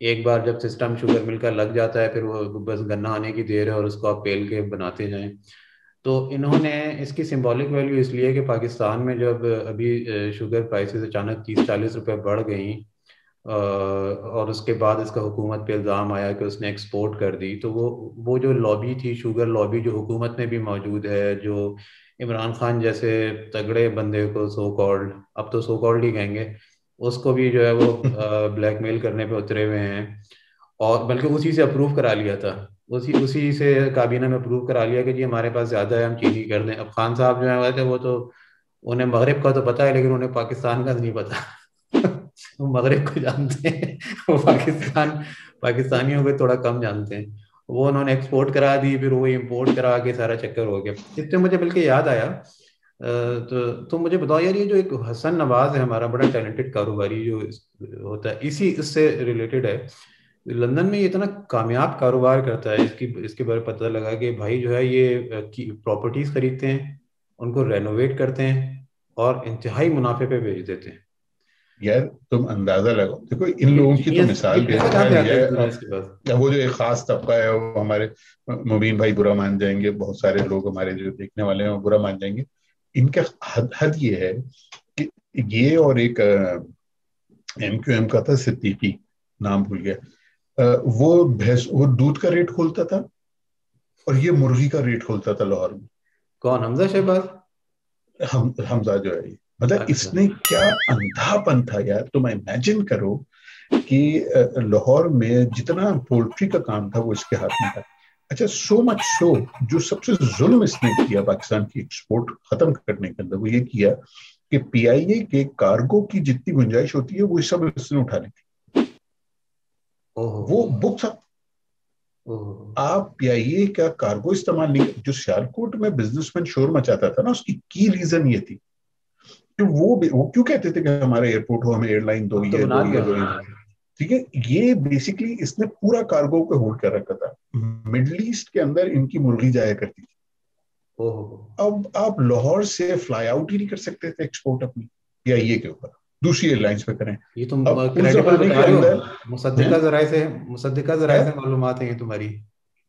ایک بار جب system sugar mill کا لگ جاتا ہے پھر وہ بس گنا آنے کی دیر ہے اور اس کو آپ پیل کے بناتے جائیں. تو انہوں نے اس کی سمبولک ویلیو اس لیے کہ پاکستان میں جب ابھی شوگر پرائسز اچانک 30-40 روپے بڑھ گئیں اور اس کے بعد اس کا حکومت پہ الزام آیا کہ اس نے ایکسپورٹ کر دی, تو وہ جو لابی تھی, شوگر لابی, جو حکومت میں بھی موجود ہے, جو عمران خان جیسے تگڑے بندے کو سو کالڈ, اب تو سو کالڈ ہی کہیں گے, اس کو بھی جو ہے وہ بلیک میل کرنے پہ اترے ہوئے ہیں, اور بلکہ اسی سے اپروو کرا لیا تھا, اسی سے کابینہ میں اپروو کرا لیا کہ جی ہمارے پاس زیادہ ہے, ہم چینی کر دیں. اب خان صاحب جو ہیں تھے وہ تو انہیں مغرب کا تو پتہ ہے لیکن انہیں پاکستان کا نہیں پتہ. وہ مغرب کو جانتے ہیں, وہ پاکستانیوں کو تھوڑا کم جانتے ہیں. وہ انہوں نے ایکسپورٹ کرا دی, پھر وہ امپورٹ کرا کے سارا چکر ہو گیا. اس سے مجھے بلکہ یاد آیا, تو تم مجھے بتاؤ یار, یہ جو ایک حسن نواز ہے ہمارا بڑا ٹیلنٹڈ کاروباری جو ہوتا ہے, اس سے ریلیٹڈ ہے, لندن میں یہ اتنا کامیاب کاروبار کرتا ہے, اس کے بارے پتہ لگا کہ بھائی جو ہے یہ پراپرٹیز خریدتے ہیں, ان کو رینوویٹ کرتے ہیں اور انتہائی منافع پہ بیچ دیتے ہیں. یار تم اندازہ لگاؤ, دیکھو ان یہ لوگوں کی تو جینیس, مثال یہ پیسے کہاں سے آتے ہیں جینیس کے پاس؟ اب وہ جو ایک خاص طبقہ ہے, وہ ہمارے مبین بھائی برا مان جائیں گے, بہت سارے لوگ ہمارے جو دیکھنے والے ہیں وہ برا مان جائیں گے. ان کا حد یہ ہے کہ یہ اور ایک ایم کیو ایم کا تھا صدیقی, نام بھول گیا, وہ دودھ کا ریٹ کھولتا تھا اور یہ مرغی کا ریٹ کھولتا تھا لاہور میں. کون, حمزہ شہباز؟ حمزہ جو ہے, مطلب اس نے کیا اندھا پن تھا یار. تم امیجن کرو کہ لاہور میں جتنا پولٹری کا کام تھا وہ اس کے ہاتھ میں تھا. اچھا, سو مچ سو, جو سب سے ظلم اس نے کیا پاکستان کی ایکسپورٹ ختم کرنے کے اندر, وہ یہ کیا کہ پی آئی اے کے کارگو کی جتنی گنجائش ہوتی ہے وہ سب اس نے اٹھا لی تھی. وہ بک تھا, آپ پی آئی اے کا کارگو استعمال نہیں کر. جو سیالکوٹ میں بزنس مین شور مچاتا تھا نا, اس کی ریزن یہ تھی کہ وہ کیوں کہتے تھے کہ ہمارا ایئرپورٹ ہو, ہمیں ایئر لائن دو, یہ دو, یہ دو. ٹھیک ہے, یہ بیسکلی اس نے پورا کارگو کو ہولڈ کر رکھا تھا. مڈل ایسٹ کے اندر ان کی مرغی جایا کرتی تھی. اب آپ لاہور سے فلائی آؤٹ ہی نہیں کر سکتے تھے ایکسپورٹ اپنی پی آئی اے کے اوپر, دوسری ایئر لائنس پہ کریں. یہ تم اب اس کریڈیبل زمانے بتا کے رہے اندر ہو؟ مصدقہ ذرائع سے معلومات ہیں تمہاری؟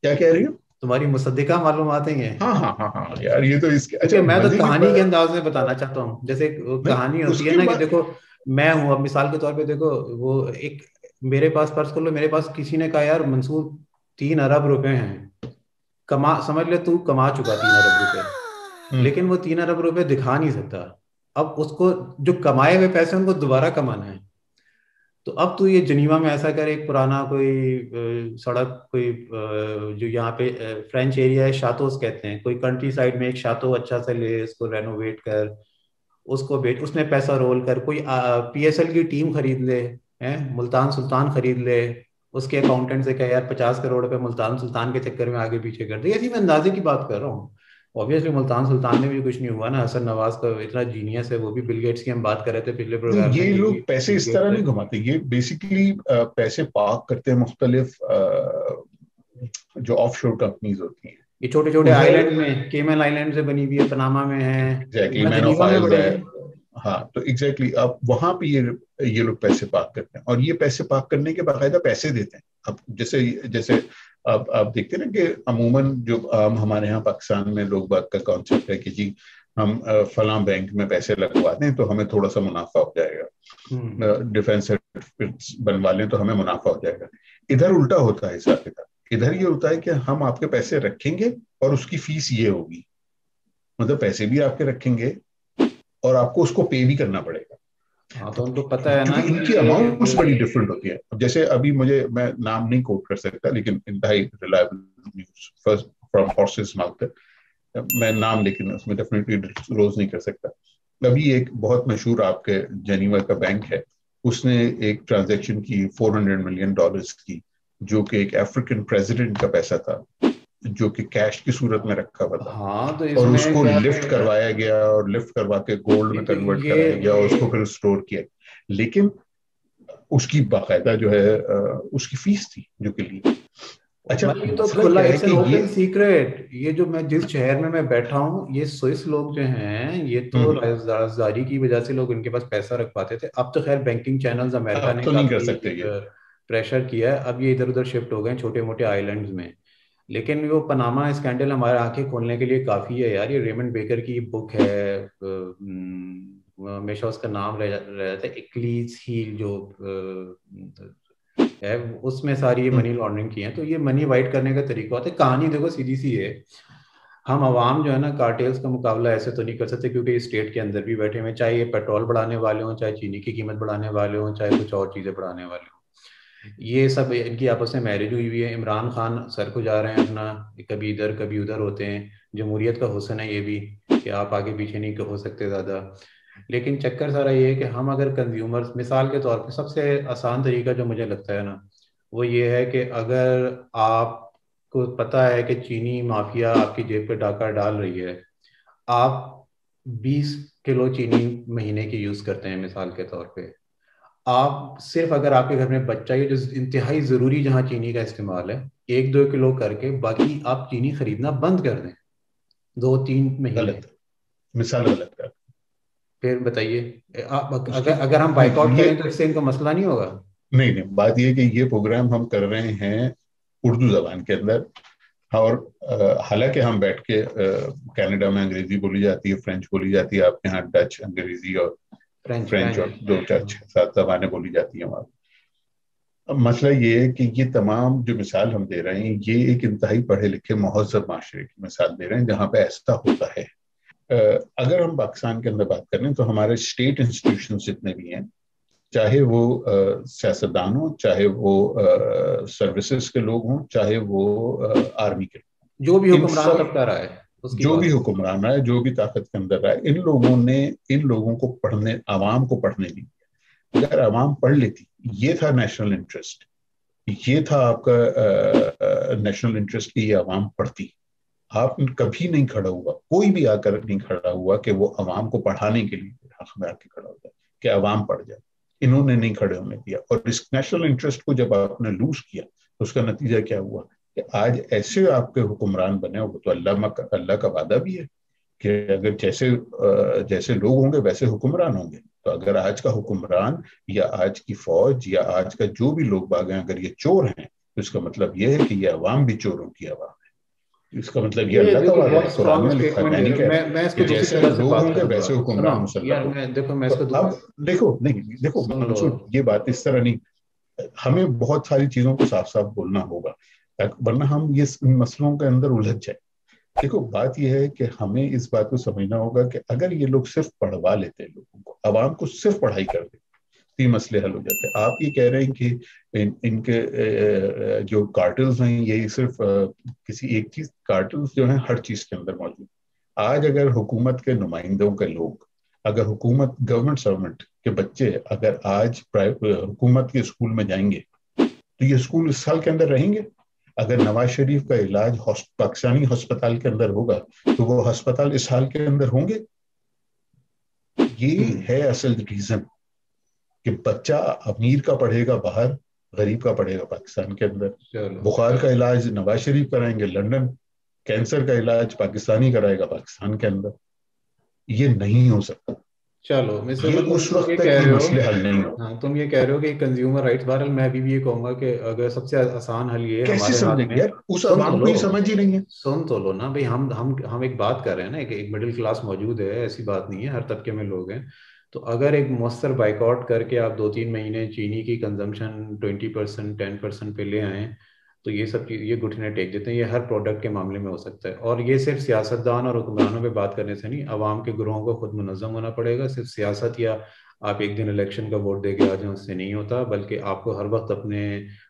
کیا کہہ رہی ہو؟ تمہاری مصدقہ معلومات ہیں. ہاں یار, یہ تو اس کے اچھا, میں تو کہانی کے انداز میں بتانا چاہتا ہوں. جیسے کہانی ہوتی ہے نا کہ دیکھو میں ہوں, اب مثال کے طور پہ دیکھو, وہ ایک میرے پاس فرض کر لو, میرے پاس کسی نے کہا یار منصور 3 ارب روپے ہیں, سمجھ لے تو کما چکا 3 ارب روپے, لیکن وہ 3 ارب روپے دکھا نہیں سکتا. اب اس کو جو کمائے ہوئے پیسے ان کو دوبارہ کمانا ہے. تو اب تو یہ جنیوا میں ایسا کرے, ایک پرانا کوئی سڑک, کوئی جو یہاں پہ فرینچ ایریا ہے, شاتوز کہتے ہیں, کوئی کنٹری سائڈ میں ایک شاتو اچھا سے لے, اس کو رینوویٹ کر, اس کو بیچ, اس میں پیسہ رول کر, کوئی پی ایس ایل کی ٹیم خرید لے, ملتان سلطان خرید لے, اس کے اکاؤنٹنٹ سے کہ یار 50 کروڑ روپے ملتان سلطان کے چکر میں آگے پیچھے کر دے. ایسی میں اندازے کی بات کر رہا ہوں. اوبیسلی ملتان سلطان میں بھی کچھ نہیں ہوا نا, حسن نواز کا اتنا جینیس ہے, وہ بھی بل گیٹس کی ہم بات کر رہے تھے پچھلے پروگرام میں. یہ لوگ پیسے اس طرح نہیں گھماتے, یہ بیسیکلی پیسے پارک کرتے ہیں مختلف جو آف شور کمپنیز ہوتی ہیں. یہ چھوٹے چھوٹے آئی لینڈ میں, کیمن آئی لینڈ سے بنی ہوئی ہے, پناما میں ہے. ہاں, تو ایگزیکٹلی آپ وہاں پہ یہ لوگ پیسے پارک کرتے ہیں, اور یہ پیسے پارک کرنے کے باقاعدہ پیسے دیتے ہیں. اب جیسے آپ دیکھتے ہیں نا کہ عموماً جو ہمارے یہاں پاکستان میں لوگ بات کا کانسیپٹ ہے کہ جی ہم فلاں بینک میں پیسے لگوا دیں تو ہمیں تھوڑا سا منافع ہو جائے گا, ڈیفینس سرٹیفکیٹس بنوا لیں تو ہمیں منافع ہو جائے گا. ادھر الٹا ہوتا ہے حساب کتاب. ادھر یہ ہوتا ہے کہ ہم آپ کے پیسے رکھیں گے اور اس کی فیس یہ ہوگی, مطلب پیسے بھی آپ کے رکھیں گے اور آپ کو اس کو پے بھی کرنا پڑے گا. ہاں, تو ان کو پتہ ہے نا کیونکہ ان کی اماؤنٹس بڑی ڈفرنٹ ہوتی ہے. جیسے ابھی میں نام نہیں کوٹ کر سکتا, لیکن انتہائی reliable news first from horses mouth, میں نام لیکن اس میں ڈیفینیٹلی روز نہیں کر سکتا. ابھی ایک بہت مشہور آپ کے جنیوا کا بینک ہے, اس نے ایک ٹرانزیکشن کی $400 ملین کی, جو کہ ایک افریقن پریزیڈنٹ کا پیسہ تھا, جو کہ کیش کی صورت میں رکھا ہوا تھا. ہاں, تو اور اس کو لفٹ کروایا گیا, اور لفٹ کروا کے گولڈ میں کنورٹ کرایا گیا, اور اس کو پھر اسٹور کیا. لیکن اس کی باقاعدہ جو ہے اس کی فیس تھی جو کہ لی. اچھا, یہ تو کھلا اٹس این اوپن سیکرٹ. یہ جو میں جس شہر میں بیٹھا ہوں, یہ سوئس لوگ جو ہیں, یہ تو رازداری کی وجہ سے لوگ ان کے پاس پیسہ رکھ پاتے تھے. اب تو خیر بینکنگ چینلز امریکہ نے تو نہیں کر سکتے یہ. پریشر کیا ہے. اب یہ ادھر ادھر شفٹ ہو گئے ہیں چھوٹے موٹے آئی لینڈز میں. لیکن وہ پناما اسکینڈل ہمارے آنکھیں کھولنے کے لیے کافی ہے یار. یہ ریمنڈ بیکر کی بک ہے, ہمیشہ اس کا نام رہ جاتا ہے, ایکلیز ہیل جو ہے, اس میں ساری یہ منی لانڈرنگ کی ہیں. تو یہ منی وائٹ کرنے کا طریقہ ہوتا ہے. کہانی دیکھو سیدھی سی ہے, ہم عوام جو ہے نا کارٹیلز کا مقابلہ ایسے تو نہیں کر سکتے کیونکہ اسٹیٹ کے اندر بھی بیٹھے ہوئے, چاہے یہ پیٹرول بڑھانے والے ہوں, چاہے چینی کی قیمت بڑھانے والے ہوں, چاہے کچھ اور چیزیں بڑھانے والے ہوں. یہ سب ان کی آپس میں میرج ہوئی ہوئی ہے. عمران خان سر کو جا رہے ہیں اپنا, کبھی ادھر کبھی ادھر ہوتے ہیں. جمہوریت کا حسن ہے یہ بھی کہ آپ آگے پیچھے نہیں ہو سکتے زیادہ. لیکن چکر سارا یہ ہے کہ ہم اگر کنزیومرز, مثال کے طور پہ سب سے آسان طریقہ جو مجھے لگتا ہے نا وہ یہ ہے کہ اگر آپ کو پتا ہے کہ چینی مافیا آپ کی جیب پہ ڈاکہ ڈال رہی ہے, آپ 20 کلو چینی مہینے کی یوز کرتے ہیں مثال کے طور پہ, آپ صرف اگر آپ کے گھر میں بچہ یہ جو انتہائی ضروری جہاں چینی کا استعمال ہے 1-2 کلو کر کے, باقی آپ چینی خریدنا بند کر دیں 2-3 مہینے. غلط مثال غلط کر. پھر بتائیے, اس کی اگر ہم بائک آؤٹ نہیں کریں یہ تو اس سے ان کا مسئلہ نہیں ہوگا؟ نہیں, بات یہ کہ یہ پروگرام ہم کر رہے ہیں اردو زبان کے اندر, اور حالانکہ ہم بیٹھ کے کینیڈا میں انگریزی بولی جاتی ہے, فرینچ بولی جاتی ہے, آپ کے یہاں ڈچ, انگریزی اور فرینچ اور 2-4-7 زبانیں بولی جاتی ہیں وہاں. اب مسئلہ یہ ہے کہ یہ تمام جو مثال ہم دے رہے ہیں یہ ایک انتہائی پڑھے لکھے مہذب معاشرے کی مثال دے رہے ہیں جہاں پہ ایسا ہوتا ہے. اگر ہم پاکستان کے اندر بات کریں تو ہمارے اسٹیٹ انسٹیٹیوشن جتنے بھی ہیں, چاہے وہ سیاستدان ہوں, چاہے وہ سروسز کے لوگ ہوں, چاہے وہ آرمی کے لوگ, جو بھی ان حکمران سب طبقہ رہا ہے اس کی جو بات. بھی حکمران ہے, جو بھی طاقت کے اندر ہے, ان لوگوں نے ان لوگوں کو پڑھنے, عوام کو پڑھنے نہیں دیا. اگر عوام پڑھ لیتی, یہ تھا نیشنل انٹرسٹ, یہ تھا آپ کا نیشنل انٹرسٹ کی یہ عوام پڑھتی, آپ کبھی نہیں کھڑا ہوا, کوئی بھی آ کر نہیں کھڑا ہوا کہ وہ عوام کو پڑھانے کے لیے حق میں آ کے کھڑا ہو جائے کہ عوام پڑھ جائے. انہوں نے نہیں کھڑے ہونے دیا, اور اس نیشنل انٹرسٹ کو جب آپ نے لوز کیا تو اس کا نتیجہ کیا ہوا کہ آج ایسے آپ کے حکمران بنے ہو. تو اللہ کا وعدہ بھی ہے کہ اگر جیسے لوگ ہوں گے ویسے حکمران ہوں گے. تو اگر آج کا حکمران یا آج کی فوج یا آج کا جو بھی لوگ باغ ہیں اگر یہ چور ہیں تو اس کا مطلب یہ ہے کہ یہ عوام بھی چوروں کی عوام ہے. اس کا مطلب یہ یہ اللہ کا دیکھو وعدہ بہت ہے, قرآن اسٹرانگ میں لکھا ہے, اسٹیٹمنٹ میں دے نہیں رہا ہوں. کہہ رہا میں اس کو کہ دوسری جیسے طرح سے لوگ بات ہوں گے کروں گا. ویسے سنو حکمران یار, مسلط ہوں. میں دیکھو میں اس کو تو اب دیکھو سن لو. منصور, یہ بات اس طرح نہیں, ہمیں بہت ساری چیزوں کو صاف صاف بولنا ہوگا ورنہ ہم یہ مسئلوں کے اندر الجھ جائیں. دیکھو بات یہ ہے کہ ہمیں اس بات کو سمجھنا ہوگا کہ اگر یہ لوگ صرف پڑھوا لیتے ہیں لوگوں کو, عوام کو صرف پڑھائی کر دیتے تو یہ مسئلے حل ہو جاتے ہیں. آپ یہ کہہ رہے ہیں کہ ان کے جو کارٹلز ہیں یہ صرف کسی ایک چیز, کارٹلز جو ہیں ہر چیز کے اندر موجود. آج اگر حکومت کے نمائندوں کے لوگ, اگر حکومت گورنمنٹ سروینٹ کے بچے اگر آج حکومت کے اسکول میں جائیں گے تو یہ اسکول اس سال کے اندر رہیں گے. اگر نواز شریف کا علاج پاکستانی ہسپتال کے اندر ہوگا تو وہ ہسپتال اس حال کے اندر ہوں گے. یہ ہے اصل ریزن کہ بچہ امیر کا پڑھے گا باہر, غریب کا پڑھے گا پاکستان کے اندر. بخار کا علاج نواز شریف کرائیں گے لندن, کینسر کا علاج پاکستانی کرائے گا پاکستان کے اندر. یہ نہیں ہو سکتا. چلو یہ اس تم وقت یہ تک کہہ یہ رہے ہو, مسئلے حل نہیں ہو. ہاں تم یہ کہہ رہے ہو کہ کنزیومر رائٹس. بہرحال میں بھی یہ کہوں گا کہ اگر سب سے آسان حل یہ کیسے ہمارے ہاتھ سمجھیں گے میں, یار, اس سن تو عوام کو لو یہ سمجھ ہی نہیں ہے. سن تو لو نا بھائی, ہم ایک بات کر رہے ہیں نا کہ ایک مڈل کلاس موجود ہے, ایسی بات نہیں ہے, ہر طبقے میں لوگ ہیں. تو اگر ایک مؤثر بائک آؤٹ کر کے آپ 2-3 مہینے چینی کی کنزمپشن 20%, 10% پہ لے آئیں تو یہ سب چیز, یہ گھٹنے ٹیک دیتے ہیں. یہ ہر پروڈکٹ کے معاملے میں ہو سکتا ہے. اور یہ صرف سیاستدان اور حکمرانوں پہ بات کرنے سے نہیں, عوام کے گروہوں کو خود منظم ہونا پڑے گا. صرف سیاست یا آپ ایک دن الیکشن کا ووٹ دے کے آ جائیں اس سے نہیں ہوتا, بلکہ آپ کو ہر وقت اپنے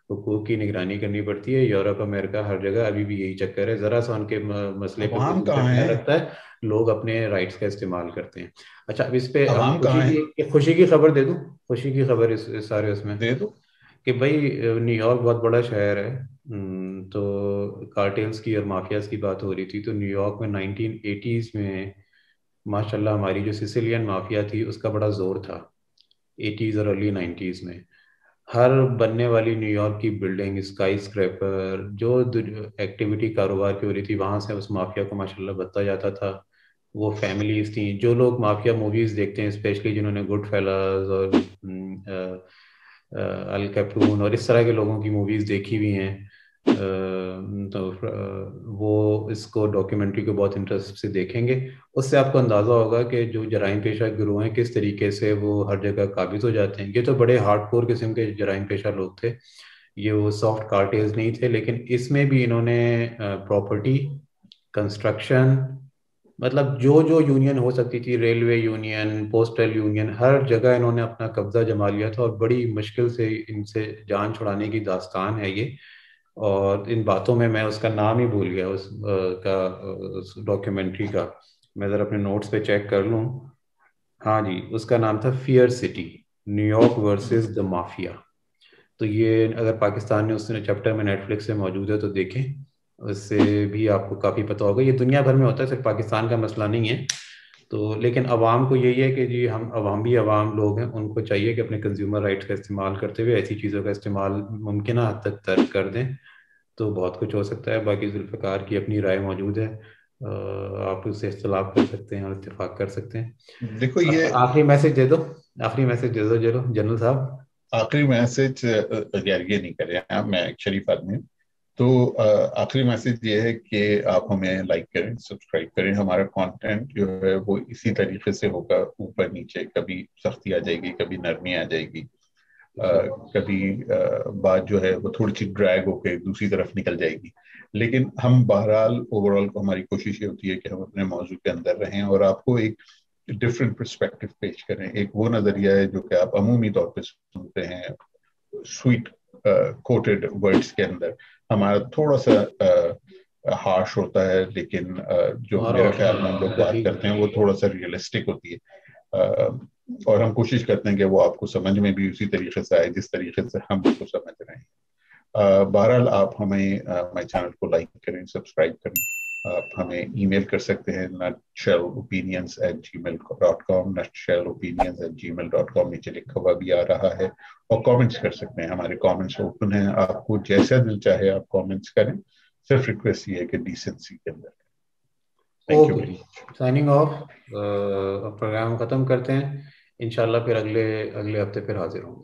حقوق کی نگرانی کرنی پڑتی ہے. یورپ, امریکہ, ہر جگہ ابھی بھی یہی چکر ہے. ذرا سا ان کے مسئلے پہ کوئی عوام دوسرا کہاں خیال ہے, رکھتا ہے, لوگ اپنے رائٹس کا استعمال کرتے ہیں. اچھا, اب اس پہ عوام کہاں ہے, خوشی کی خبر دے دوں. خوشی کی خبر اس سارے اس میں دے دو. کہ بھائی نیو یارک بہت بڑا شہر ہے. تو کارٹیلز کی اور مافیاز کی بات ہو رہی تھی, تو نیو یارک میں 1980s میں ماشاء اللہ ہماری جو سسیلین مافیا تھی اس کا بڑا زور تھا 80s اور ارلی 90s میں. ہر بننے والی نیو یارک کی بلڈنگ, اسکائی اسکریپر, جو ایکٹیویٹی کاروبار کی ہو رہی تھی وہاں سے اس مافیا کو ماشاء اللہ بتا جاتا تھا. وہ فیملیز تھیں, جو لوگ مافیا موویز دیکھتے ہیں اسپیشلی جنہوں نے گڈ فیلاز اور ال کیپرون اور اس طرح کے لوگوں کی موویز دیکھی ہوئی ہیں. تو وہ اس کو ڈاکیومنٹری کو بہت انٹرسٹ سے دیکھیں گے. اس سے آپ کو اندازہ ہوگا کہ جو جرائم پیشہ گروہ ہیں کس طریقے سے وہ ہر جگہ قابض ہو جاتے ہیں. یہ تو بڑے ہارڈ کور قسم کے جرائم پیشہ لوگ تھے, یہ وہ سافٹ کارٹیلز نہیں تھے, لیکن اس میں بھی انہوں نے پراپرٹی, کنسٹرکشن, مطلب جو جو یونین ہو سکتی تھی, ریلوے یونین, پوسٹل یونین, ہر جگہ انہوں نے اپنا قبضہ جما لیا تھا, اور بڑی مشکل سے ان سے جان چھڑانے کی داستان ہے یہ. اور ان باتوں میں اس کا نام ہی بھول گیا اس کا, اس ڈاکیومنٹری کا. میں ذرا اپنے نوٹس پہ چیک کر لوں. ہاں جی, اس کا نام تھا Fair City, New York versus the mafia. تو یہ اگر پاکستان نے اس چیپٹر میں نیٹ فلکس سے موجود ہے تو دیکھیں, اس سے بھی آپ کو کافی پتہ ہوگا. یہ دنیا بھر میں ہوتا ہے, صرف پاکستان کا مسئلہ نہیں ہے. تو لیکن عوام کو یہی ہے کہ جی ہم عوام بھی عوام لوگ ہیں, ان کو چاہیے کہ اپنے کنزیومر رائٹس کا استعمال کرتے ہوئے ایسی چیزوں کا استعمال ممکنہ حد تک ترک کر دیں. تو بہت کچھ ہو سکتا ہے. باقی ذوالفقار کی اپنی رائے موجود ہے, آپ اس سے اختلاف کر سکتے ہیں اور اتفاق کر سکتے ہیں. دیکھو یہ آخری میسج دے دو, آخری میسج دے دو جنرل صاحب. آخری میسج, یار یہ نہیں کریں آپ, میں ایک شریف آدمی ہوں, تو آخری میسج یہ ہے کہ آپ ہمیں لائک کریں, سبسکرائب کریں. ہمارا کانٹینٹ جو ہے وہ اسی طریقے سے ہوگا, اوپر نیچے, کبھی سختی آ جائے گی, کبھی نرمی آ جائے گی, کبھی بات جو ہے وہ تھوڑی سی ڈریگ ہو کے دوسری طرف نکل جائے گی. لیکن ہم بہرحال اوور آل کو ہماری کوشش یہ ہوتی ہے کہ ہم اپنے موضوع کے اندر رہیں اور آپ کو ایک ڈفرینٹ پرسپیکٹو پیش کریں. ایک وہ نظریہ ہے جو کہ آپ عمومی طور پہ سنتے ہیں سویٹ کوٹڈ ورڈز کے اندر, ہمارا تھوڑا سا ہارش ہوتا ہے, لیکن جو میرے خیال میں ہم لوگ بات کرتے ہیں وہ تھوڑا سا ریئلسٹک ہوتی ہے, اور ہم کوشش کرتے ہیں کہ وہ آپ کو سمجھ میں بھی اسی طریقے سے آئے جس طریقے سے ہم اس کو سمجھ رہے ہیں. بہرحال آپ ہمیں ہمارے چینل کو لائک کریں, سبسکرائب کریں. آپ ہمیں ای میل کر سکتے ہیں nutshellopinions@gmail.com, nutshellopinions@gmail.com, نیچے لکھا ہوا بھی آ رہا ہے, اور کامنٹس کر سکتے ہیں. ہمارے کامنٹس اوپن ہیں, آپ کو جیسا دل چاہے آپ کامنٹس کریں, صرف ریکویسٹ یہ ہے کہ ڈیسنسی کے اندر. Thank you very much. Signing off. Programme ختم کرتے ہیں, انشاءاللہ پھر اگلے ہفتے پھر حاضر ہوں گے.